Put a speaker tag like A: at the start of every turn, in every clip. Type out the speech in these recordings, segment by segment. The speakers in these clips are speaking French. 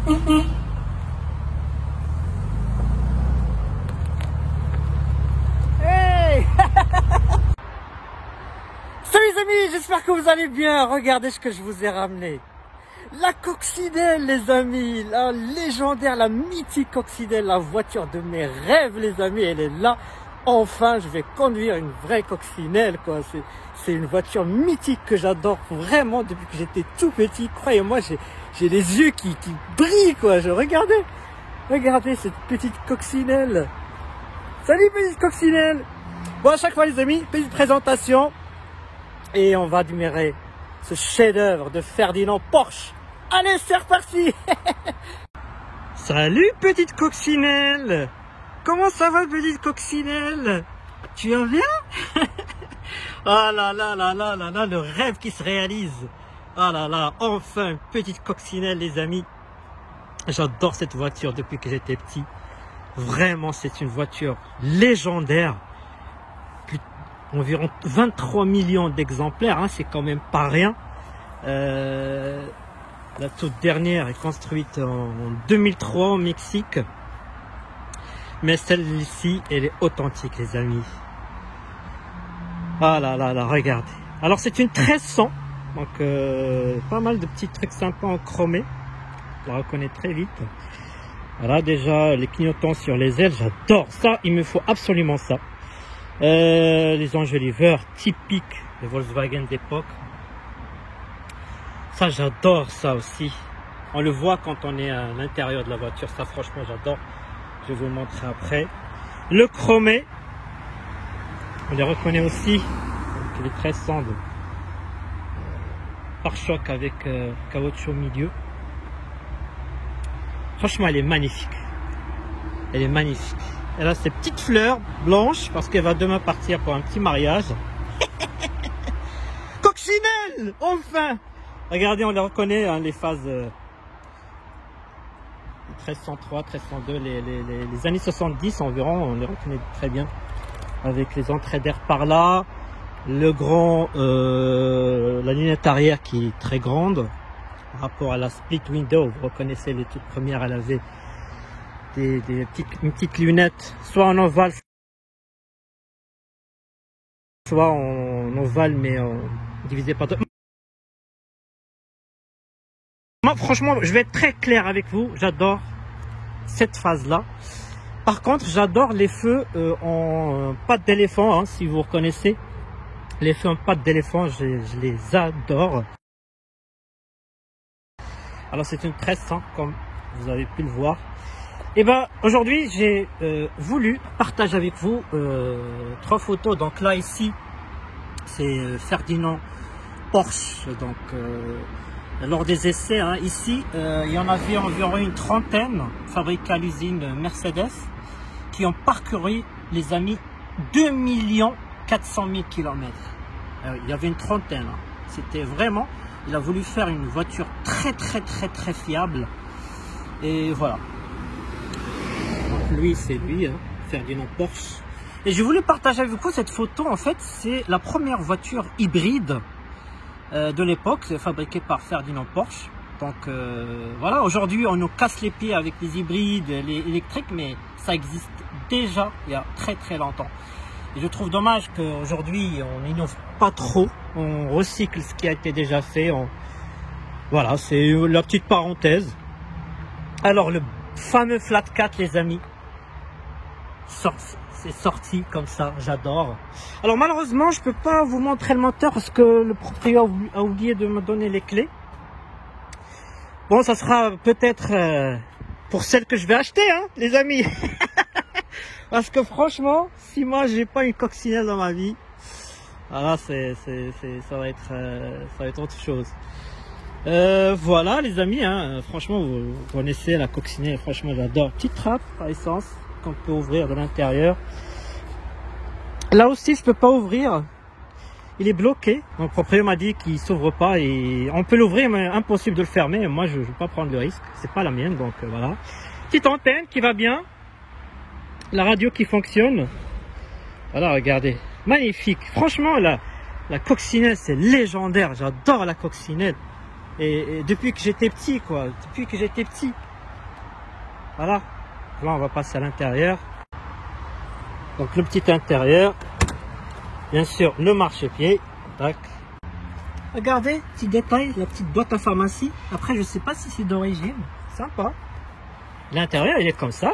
A: Hey salut les amis, j'espère que vous allez bien. Regardez ce que je vous ai ramené. La coccinelle les amis, la légendaire, la mythique coccinelle, la voiture de mes rêves les amis, elle est là. Enfin, je vais conduire une vraie coccinelle quoi. C'est une voiture mythique que j'adore vraiment depuis que j'étais tout petit. Croyez-moi, j'ai les yeux qui brillent quoi. Regardez cette petite coccinelle. Salut petite coccinelle. Bon, à chaque fois les amis, petite présentation. Et on va admirer ce chef-d'œuvre de Ferdinand Porsche. Allez, c'est reparti. Salut petite coccinelle. Comment ça va petite coccinelle? Tu vas bien? Oh là là là là là là, le rêve qui se réalise. Oh là là, enfin une petite coccinelle les amis. J'adore cette voiture depuis que j'étais petit. Vraiment, c'est une voiture légendaire. Environ 23 millions d'exemplaires, hein, c'est quand même pas rien. La toute dernière est construite en 2003 au Mexique. Mais celle-ci, elle est authentique, les amis. Ah là là là, regardez. Alors, c'est une 1300. Donc, pas mal de petits trucs sympas en chromé. On la reconnaît très vite. Voilà, déjà, les clignotants sur les ailes, j'adore ça. Il me faut absolument ça. Les enjoliveurs typiques des Volkswagen d'époque. Ça, j'adore ça aussi. On le voit quand on est à l'intérieur de la voiture. Ça, franchement, j'adore. Je vais vous le montrer après. Le chromé. On les reconnaît aussi. Donc, les 1300 de pare-choc avec caoutchouc au milieu. Franchement, elle est magnifique. Elle est magnifique. Elle a ses petites fleurs blanches parce qu'elle va demain partir pour un petit mariage. Coccinelle, enfin. Regardez, on les reconnaît, hein, les phases 1303, 1302, les années 70 environ, on les reconnaît très bien. Avec les entrées d'air par là, le grand, la lunette arrière qui est très grande. Par rapport à la split window, vous reconnaissez les toutes premières, elle avait une petite lunette, soit en ovale, soit en ovale, mais divisé par deux. Moi, franchement, je vais être très clair avec vous, j'adore cette phase-là. Par contre, j'adore les feux en pattes d'éléphant, hein, si vous reconnaissez. Les feux en pattes d'éléphant, je les adore. Alors, c'est une 1300, comme vous avez pu le voir. Et ben aujourd'hui j'ai voulu partager avec vous 3 photos. Donc là ici c'est Ferdinand Porsche. Donc lors des essais hein, ici il y en avait environ une trentaine fabriqués à l'usine Mercedes qui ont parcouru les amis 2 400 000 km. Il y avait une trentaine. Hein. C'était vraiment, il a voulu faire une voiture très fiable. Et voilà. Lui, c'est lui, hein, Ferdinand Porsche. Et je voulais partager avec vous cette photo. En fait, c'est la première voiture hybride de l'époque, fabriquée par Ferdinand Porsche. Donc voilà, aujourd'hui, on nous casse les pieds avec les hybrides, les électriques, mais ça existe déjà il y a très longtemps. Et je trouve dommage qu'aujourd'hui, on n'innove pas trop. On recycle ce qui a été déjà fait. Voilà, c'est la petite parenthèse. Alors, le fameux Flat 4, les amis. C'est sorti comme ça, j'adore. Alors malheureusement je peux pas vous montrer le moteur parce que le propriétaire a oublié de me donner les clés. Bon, ça sera peut-être pour celle que je vais acheter hein, les amis. Parce que franchement, si moi j'ai pas une coccinelle dans ma vie, alors ça va être autre chose. Voilà les amis, hein, franchement vous connaissez la coccinelle, franchement j'adore. Petite trappe à essence qu'on peut ouvrir de l'intérieur. Là aussi je peux pas ouvrir, il est bloqué. Donc le propriétaire m'a dit qu'il s'ouvre pas et on peut l'ouvrir mais impossible de le fermer. Moi je ne veux pas prendre le risque, c'est pas la mienne donc voilà. Petite antenne qui va bien, la radio qui fonctionne. Voilà regardez, magnifique. Franchement la coccinelle c'est légendaire, j'adore la coccinelle. Et depuis que j'étais petit quoi, depuis que j'étais petit, Voilà. Là, on va passer à l'intérieur. Donc, le petit intérieur. Bien sûr, le marchepied. Tac. Regardez, petit détail, la petite boîte à pharmacie. Après, je sais pas si c'est d'origine. Sympa. L'intérieur, il est comme ça.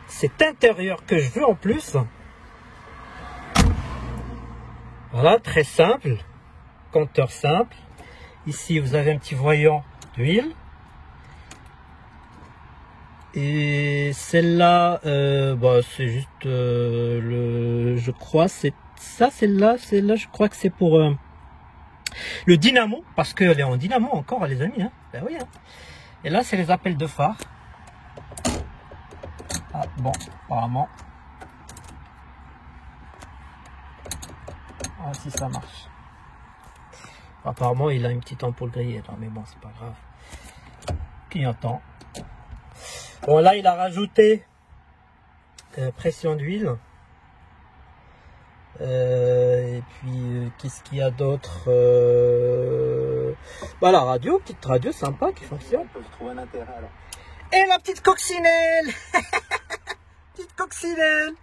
A: Cet intérieur que je veux en plus. Voilà, très simple. Compteur simple. Ici, vous avez un petit voyant d'huile. Et celle-là, c'est juste je crois, c'est ça, celle-là, je crois que c'est pour le dynamo, parce qu'elle est en dynamo encore, les amis. Hein. Ben oui. Hein. Et là, c'est les appels de phare. Ah bon, apparemment. Ah si ça marche. Apparemment, il a une petite ampoule grillée. Non, mais bon, c'est pas grave. Clignotant. Bon, là, il a rajouté pression d'huile. Et puis, qu'est-ce qu'il y a d'autre la radio, petite radio sympa qui fonctionne.
B: On peut se trouver un intérêt alors.
A: Et la petite coccinelle. Petite coccinelle.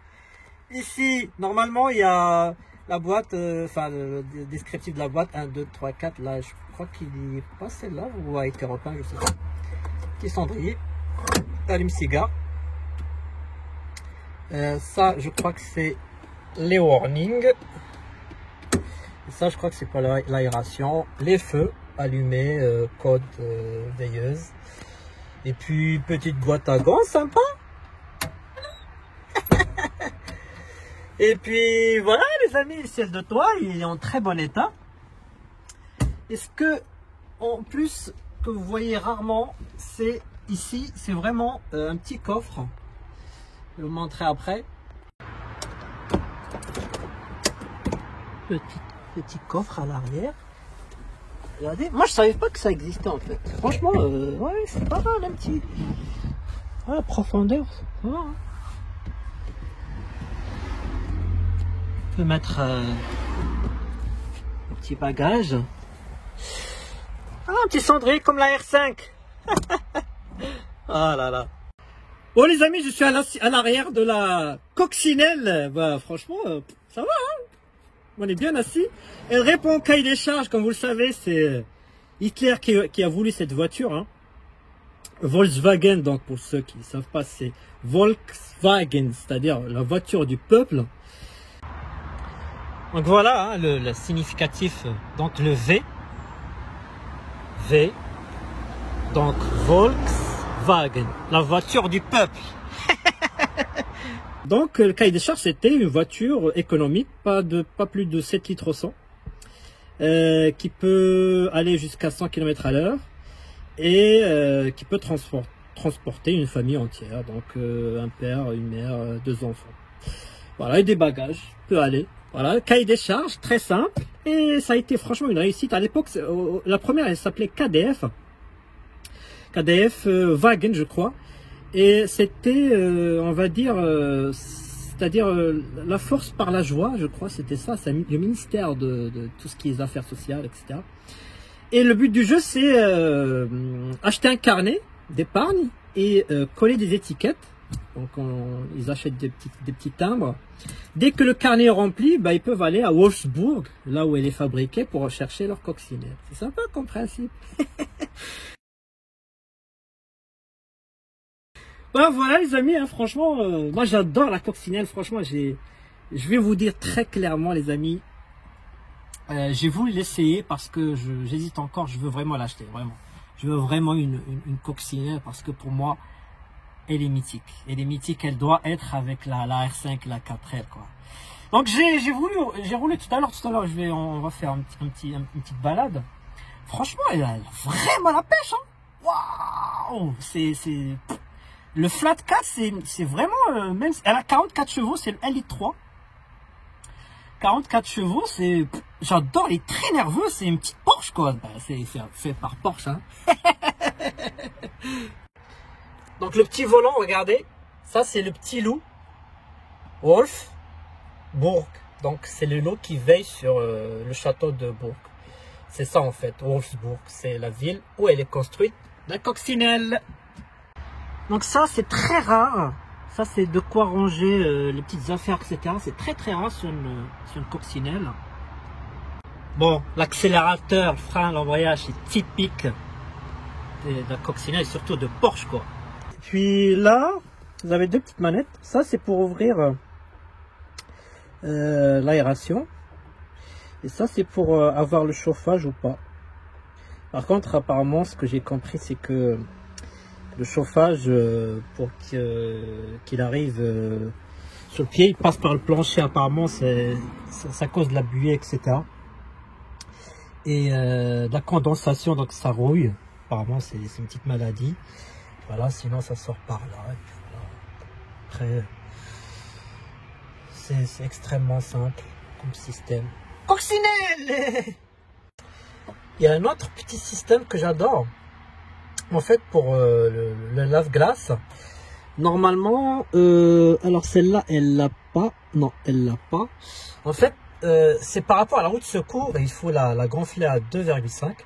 A: Ici, normalement, il y a la boîte, le descriptif de la boîte, 1, 2, 3, 4. Là, je crois qu'il n'est pas celle-là, ou a été repeint, je sais pas. Petit cendrier. Allume-cigare. Ça, je crois que c'est les warnings. Et ça, je crois que c'est pour l'aération. Les feux allumés, code veilleuse. Et puis, petite boîte à gants, sympa. Et puis, voilà, les amis, le ciel de toit, il est en très bon état. Est-ce que, en plus, que vous voyez rarement, c'est ici, c'est vraiment un petit coffre. Je vais vous montrer après. Petit coffre à l'arrière. Regardez, moi je savais pas que ça existait en fait. Franchement, ouais, c'est pas mal un petit. Voilà, profondeur, ça va. Hein. On peut mettre un petit bagage. Ah, un petit cendrier comme la R5. Ah là là. Bon les amis, je suis à l'arrière de la coccinelle. Bah franchement, ça va. Hein, on est bien assis. Elle répond au cahier des charges, comme vous le savez, c'est Hitler qui a voulu cette voiture. Hein. Volkswagen, donc pour ceux qui ne savent pas, c'est Volkswagen, c'est-à-dire la voiture du peuple. Donc voilà, hein, le significatif, donc le V. V. Donc Volkswagen, la voiture du peuple. Donc le cahier des charges, c'était une voiture économique, pas plus de 7 litres au 100, qui peut aller jusqu'à 100 km à l'heure et qui peut transporter une famille entière, donc un père, une mère, 2 enfants. Voilà, et des bagages, peut aller. Voilà, cahier des charges, très simple, et ça a été franchement une réussite. À l'époque, la première, elle s'appelait KDF Wagen, je crois. Et c'était, on va dire, c'est-à-dire la force par la joie, je crois, c'était ça, c'est le ministère de tout ce qui est affaires sociales, etc. Et le but du jeu, c'est acheter un carnet d'épargne et coller des étiquettes. Donc ils achètent des petits timbres. Dès que le carnet est rempli, bah, ils peuvent aller à Wolfsburg, là où elle est fabriquée, pour rechercher leur coccinelle. C'est sympa comme principe. Ben voilà les amis, hein, franchement, moi j'adore la coccinelle, franchement, je vais vous dire très clairement les amis, j'ai voulu l'essayer parce que j'hésite encore, je veux vraiment l'acheter, vraiment. Je veux vraiment une coccinelle parce que pour moi, elle est mythique. Elle est mythique, elle doit être avec la R5, la 4L, quoi. Donc j'ai roulé tout à l'heure, on va faire une petite balade. Franchement, elle a vraiment la pêche, hein. Waouh, le flat 4, c'est vraiment, même, elle a 44 chevaux, c'est le 1,3 litre. 44 chevaux, j'adore, elle est très nerveuse, c'est une petite Porsche, quoi. Bah, c'est fait par Porsche, hein. Donc le petit volant, regardez, ça c'est le petit loup, Wolfsburg. Donc c'est le loup qui veille sur le château de Bourg. C'est ça en fait, Wolfsburg, c'est la ville où elle est construite, La coccinelle. Donc ça c'est très rare. Ça c'est de quoi ranger les petites affaires, etc. C'est très rare sur une coccinelle. Bon, l'accélérateur, le frein, l'embrayage, c'est typique de la coccinelle et surtout de Porsche quoi. Et puis là, vous avez deux petites manettes. Ça c'est pour ouvrir l'aération. Et ça c'est pour avoir le chauffage ou pas. Par contre, apparemment, ce que j'ai compris, c'est que le chauffage, pour qu'il arrive sur le pied, il passe par le plancher. Apparemment, ça cause de la buée, etc. Et de la condensation, donc ça rouille. Apparemment, c'est une petite maladie. Voilà, sinon ça sort par là. Et puis voilà. Après, c'est extrêmement simple comme système. Coccinelle! Il y a un autre petit système que j'adore. En fait, pour le lave-glace, normalement, alors celle-là, elle l'a pas. Non, elle l'a pas. En fait, c'est par rapport à la roue de secours, il faut la gonfler à 2,5.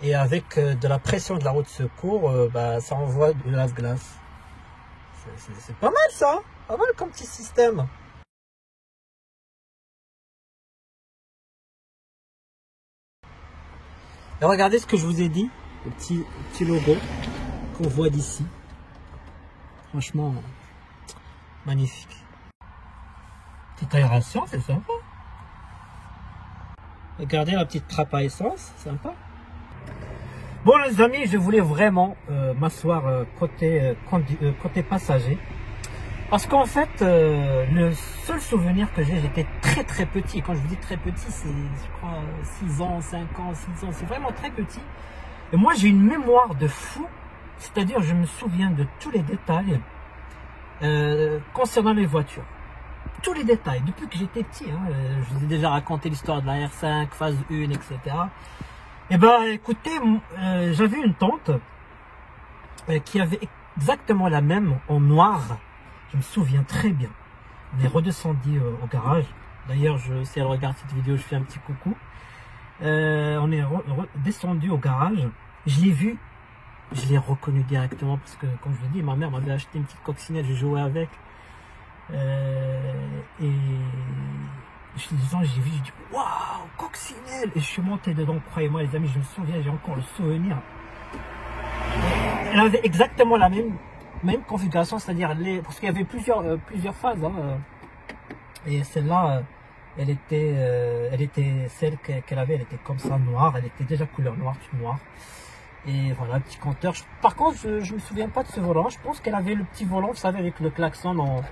A: Et avec de la pression de la roue de secours, ça envoie du lave-glace. C'est pas mal ça, pas mal comme petit système. Et regardez ce que je vous ai dit, le petit logo qu'on voit d'ici. Franchement, magnifique. Petite aération, c'est sympa. Regardez la petite trappe à essence, sympa. Bon les amis, je voulais vraiment m'asseoir côté passager. Parce qu'en fait, le seul souvenir que j'ai, j'étais très petit. Quand je vous dis très petit, c'est je crois 6 ans, 5 ans, 6 ans, c'est vraiment très petit. Et moi j'ai une mémoire de fou, c'est-à-dire je me souviens de tous les détails concernant les voitures. Tous les détails, depuis que j'étais petit. Je vous ai déjà raconté l'histoire de la R5, phase 1, etc. Et ben écoutez, j'avais une tante qui avait exactement la même en noir. Je me souviens très bien. On est redescendu au garage. D'ailleurs, si elle regarde cette vidéo, je fais un petit coucou. On est descendu au garage. Je l'ai vu. Je l'ai reconnu directement parce que, comme je vous dis, ma mère m'avait acheté une petite coccinelle. Je jouais avec. Et je disant, j'ai vu, j'ai dit, waouh, coccinelle! Et je suis monté dedans. Croyez-moi, les amis, je me souviens, j'ai encore le souvenir. Elle avait exactement la même configuration, c'est-à-dire parce qu'il y avait plusieurs phases. Et celle-là, elle était celle qu'elle avait, elle était comme ça, noire. Elle était déjà couleur noire, toute noire. Et voilà, petit compteur. Par contre, je me souviens pas de ce volant. Je pense qu'elle avait le petit volant, vous savez, avec le klaxon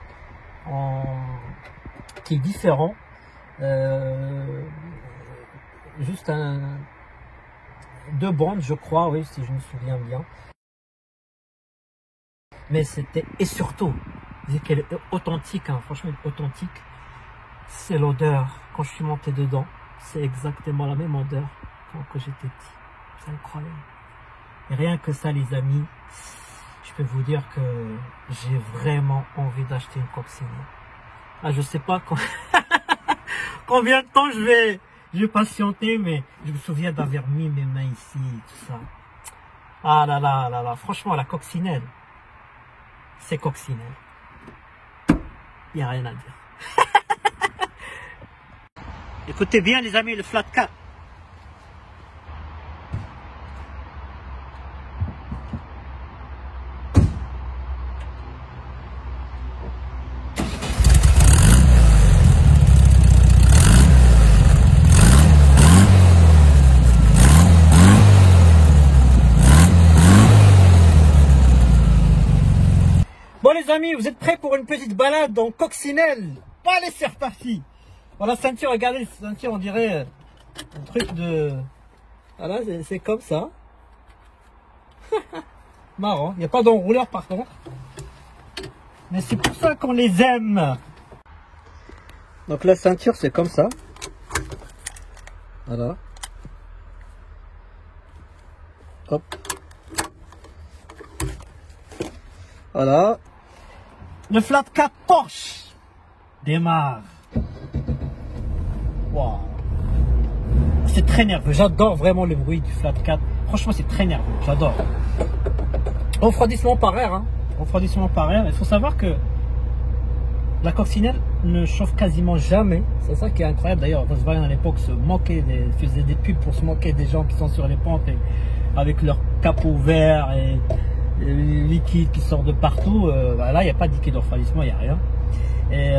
A: qui est différent. Juste deux bandes, je crois, oui, si je me souviens bien. Mais c'était, et surtout, vu qu'elle est authentique, franchement authentique, c'est l'odeur. Quand je suis monté dedans, c'est exactement la même odeur que j'étais petit. C'est incroyable. Et rien que ça, les amis, je peux vous dire que j'ai vraiment envie d'acheter une coccinelle. Ah, je sais pas combien de temps je vais patienter, mais je me souviens d'avoir mis mes mains ici, tout ça. Ah là là là là, franchement, la coccinelle, c'est coccinelle. Il n'y a rien à dire. Écoutez bien les amis, le flat 4. Bon les amis, vous êtes prêts pour une petite balade en coccinelle? Allez, c'est reparti. Voilà, la ceinture, regardez, la ceinture, on dirait un truc de... Voilà, c'est comme ça. Marrant, il n'y a pas d'enrouleur par contre. Mais c'est pour ça qu'on les aime. Donc la ceinture, c'est comme ça. Voilà. Hop. Voilà. Le flat 4 Porsche démarre. Wow. C'est très nerveux. J'adore vraiment le bruit du flat 4. Franchement, c'est très nerveux. J'adore. Refroidissement par air. Hein. Refroidissement par air. Il faut savoir que la coccinelle ne chauffe quasiment jamais. C'est ça qui est incroyable. D'ailleurs, Volkswagen à l'époque faisait des pubs pour se moquer des gens qui sont sur les pentes et avec leur capot vert et liquide qui sort de partout. Là, il n'y a pas de liquide de refroidissement, il n'y a rien. Et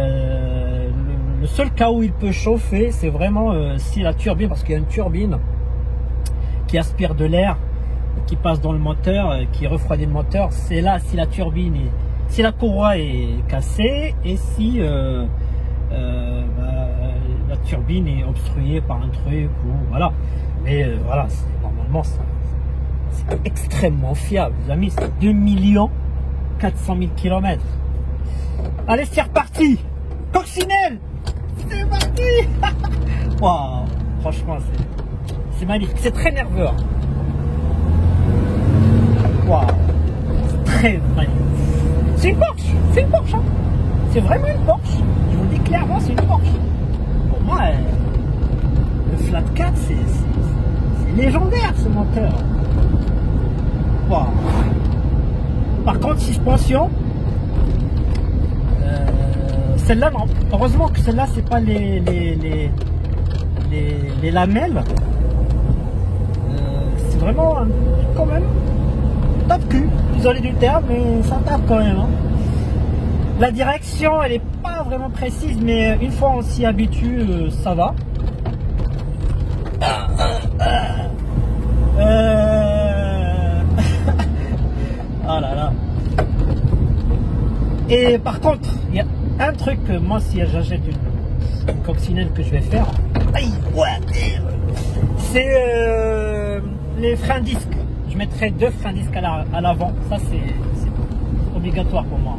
A: le seul cas où il peut chauffer, c'est vraiment si la turbine, parce qu'il y a une turbine qui aspire de l'air, qui passe dans le moteur, qui refroidit le moteur. C'est là si la turbine si la courroie est cassée et si la turbine est obstruée par un truc ou voilà. Mais voilà, normalement c'est extrêmement fiable, les amis. C'est 2 400 000 km. Allez, c'est reparti. Coccinelle, c'est parti. Waouh, franchement, c'est magnifique. C'est très nerveux. Waouh, c'est très magnifique. C'est une Porsche, c'est une Porsche. Hein. C'est vraiment une Porsche. Je vous le dis clairement, c'est une Porsche. Pour moi, le Flat 4, c'est légendaire ce moteur. Wow. Par contre, suspension, celle-là, non. Heureusement que celle-là, c'est pas les lamelles. C'est vraiment quand même tape cul. Désolé du terme, mais ça tape quand même. Hein. La direction, elle est pas vraiment précise, mais une fois on s'y habitue, ça va. Oh là là. Et par contre, il y a un truc que moi, si j'achète une coccinelle que je vais faire, c'est les freins disques. Je mettrai 2 freins disques à l'avant. Ça, c'est obligatoire pour moi.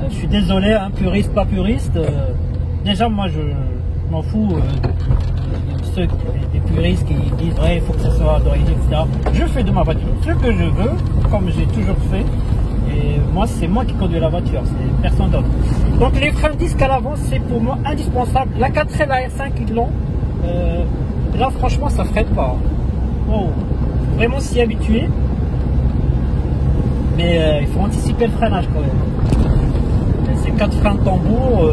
A: Je suis désolé, hein, puriste, pas puriste. Déjà, moi, je m'en fous des puristes qui disent ouais, il faut que ça soit d'origine, etc. Je fais de ma voiture ce que je veux, comme j'ai toujours fait. Et moi, c'est moi qui conduis la voiture, c'est personne d'autre. Donc, les freins disques à l'avant, c'est pour moi indispensable. La 4L, la R5, ils l'ont. Là, franchement, ça freine pas. Oh. Vraiment s'y habituer. Mais il faut anticiper le freinage quand même. Ces 4 freins de tambour,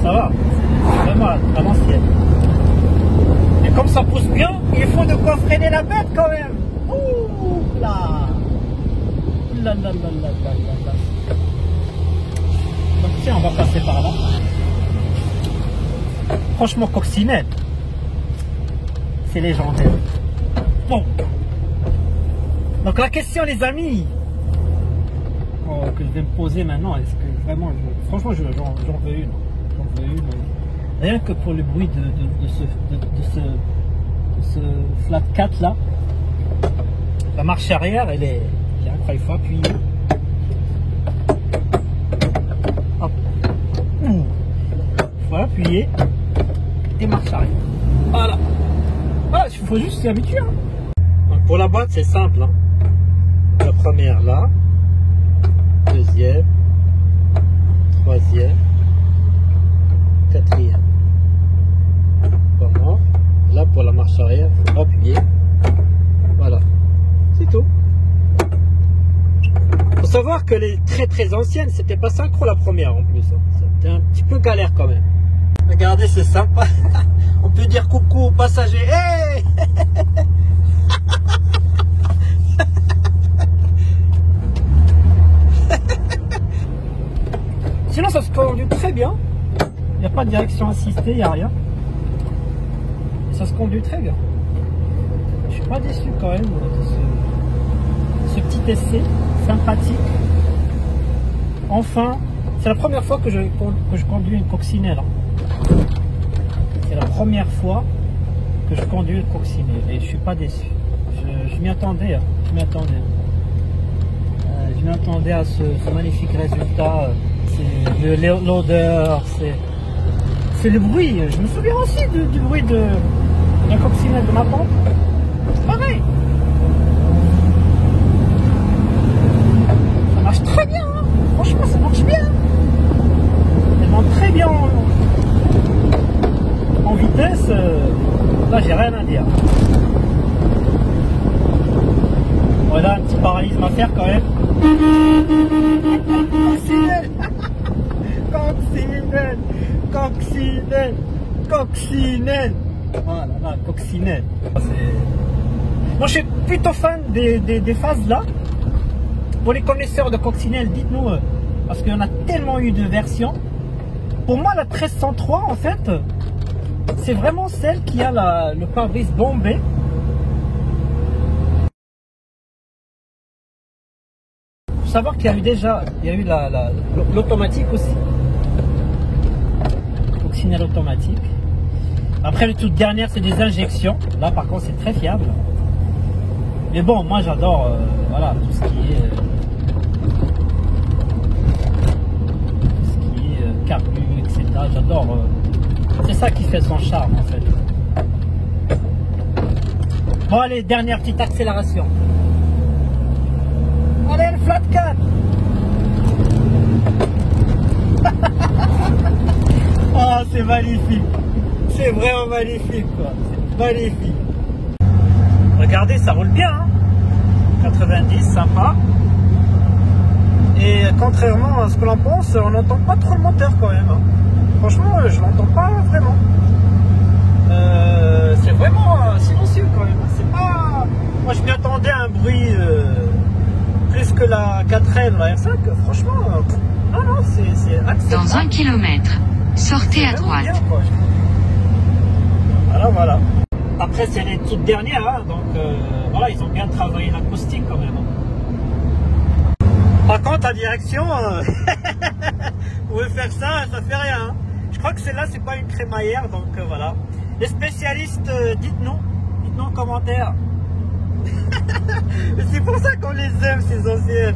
A: ça va. C'est vraiment à l'ancienne. Et comme ça pousse bien, il faut de quoi freiner la bête quand même. Ouh là. Là. Donc tiens, on va passer par là. Franchement, coccinelle, c'est légendaire. Bon. Donc la question, les amis, que je vais me poser maintenant, est-ce que vraiment, franchement, j'en veux une. J'en veux une. Rien que pour le bruit de ce Flat 4 là. La marche arrière, elle est incroyable. Il faut appuyer. Hop. Il faut appuyer et marche arrière. Voilà. Voilà, il faut juste s'y habituer. Hein. Donc pour la boîte, c'est simple. Hein. La première là, deuxième, troisième, quatrième. Comment? Là pour la marche arrière, il faut appuyer. Voilà, c'est tout. Faut savoir que les très anciennes, c'était pas synchro la première en plus. Hein. C'était un petit peu galère quand même. Regardez, c'est sympa. On peut dire coucou aux passagers. Hey. Sinon, ça se conduit très bien. Il n'y a pas de direction assistée, il n'y a rien. Et ça se conduit très bien. Je suis pas déçu quand même de ce petit essai sympathique. Enfin, c'est la première fois que je conduis une coccinelle. C'est la première fois que je conduis une coccinelle et je suis pas déçu. Je m'y attendais. Je m'attendais à ce magnifique résultat. C'est l'odeur, c'est le bruit. Je me souviens aussi du bruit de la coccinelle de ma pompe. Pareil. Ça marche très bien. Hein. Franchement, ça marche bien. Elle monte très bien en vitesse. Là, j'ai rien à dire. paralyse ma faire quand même. Coccinelle. Coccinelle. Coccinelle. Coccinelle. Voilà, là, coccinelle. Moi, je suis plutôt fan des phases là. Pour les connaisseurs de coccinelle, dites-nous, parce qu'il y en a tellement eu de versions. Pour moi, la 1303, en fait, c'est vraiment celle qui a le pare-brise bombé. Il faut savoir qu'il y a eu déjà, il y a eu l'automatique aussi. Coccinelle automatique. Après, les toutes dernières, c'est des injections. Là, par contre, c'est très fiable. Mais bon, moi, j'adore, voilà, tout ce qui est carbu, etc. J'adore. C'est ça qui fait son charme, en fait. Bon, allez, dernière petite accélération. Allez, le flat 4. Oh, c'est magnifique. C'est vraiment magnifique, quoi. C'est magnifique. Regardez, ça roule bien, hein. 90, sympa. Et contrairement à ce que l'on pense, on n'entend pas trop le moteur quand même. Franchement, je l'entends pas vraiment. C'est vraiment silencieux quand même. C'est pas. Moi, je m'y attendais à un bruit plus que la 4L, la R5. Franchement, non, non, c'est acceptable.
B: Dans 1 km, sortez à droite.
A: Bien, quoi. Voilà, voilà. Après, c'est les toutes dernières, hein, donc voilà, ils ont bien travaillé l'acoustique quand même. Par contre, la direction, vous pouvez faire ça, ça fait rien. Hein. Je crois que celle-là, c'est pas une crémaillère, donc voilà. Les spécialistes, dites-nous en commentaire. C'est pour ça qu'on les aime, ces anciennes.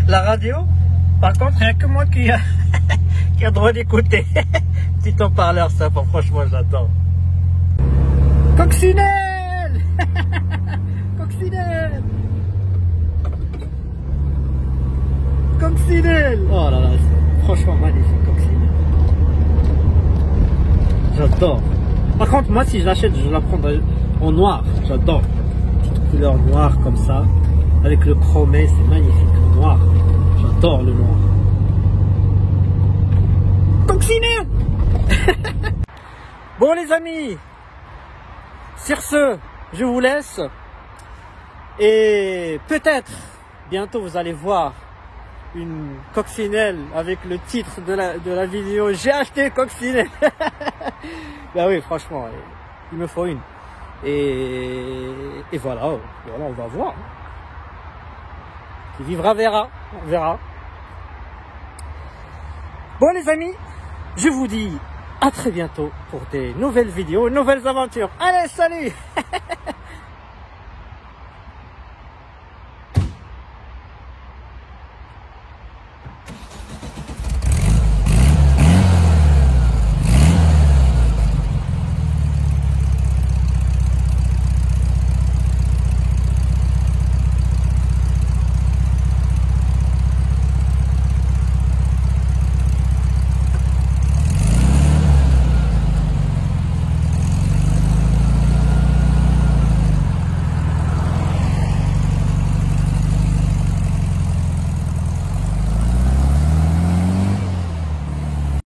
A: La radio, par contre, il n'y a que moi qui a le droit d'écouter. Petit haut-parleur, ça, franchement, j'adore. Coccinelle. Coccinelle. Coccinelle. Oh là là, franchement magnifique, coccinelle. J'adore. Par contre, moi, si je l'achète, je la prendrai en noir. J'adore. Petite couleur noire comme ça, avec le chromé, c'est magnifique. Noir. J'adore le noir. Coccinelle. Bon, les amis. Sur ce, je vous laisse. Et peut-être, bientôt, vous allez voir une coccinelle avec le titre de la vidéo. J'ai acheté coccinelle. Ben oui, franchement, il me faut une. Et voilà, on va voir. Qui vivra verra, on verra. Bon les amis, je vous dis à très bientôt pour des nouvelles vidéos, nouvelles aventures. Allez, salut.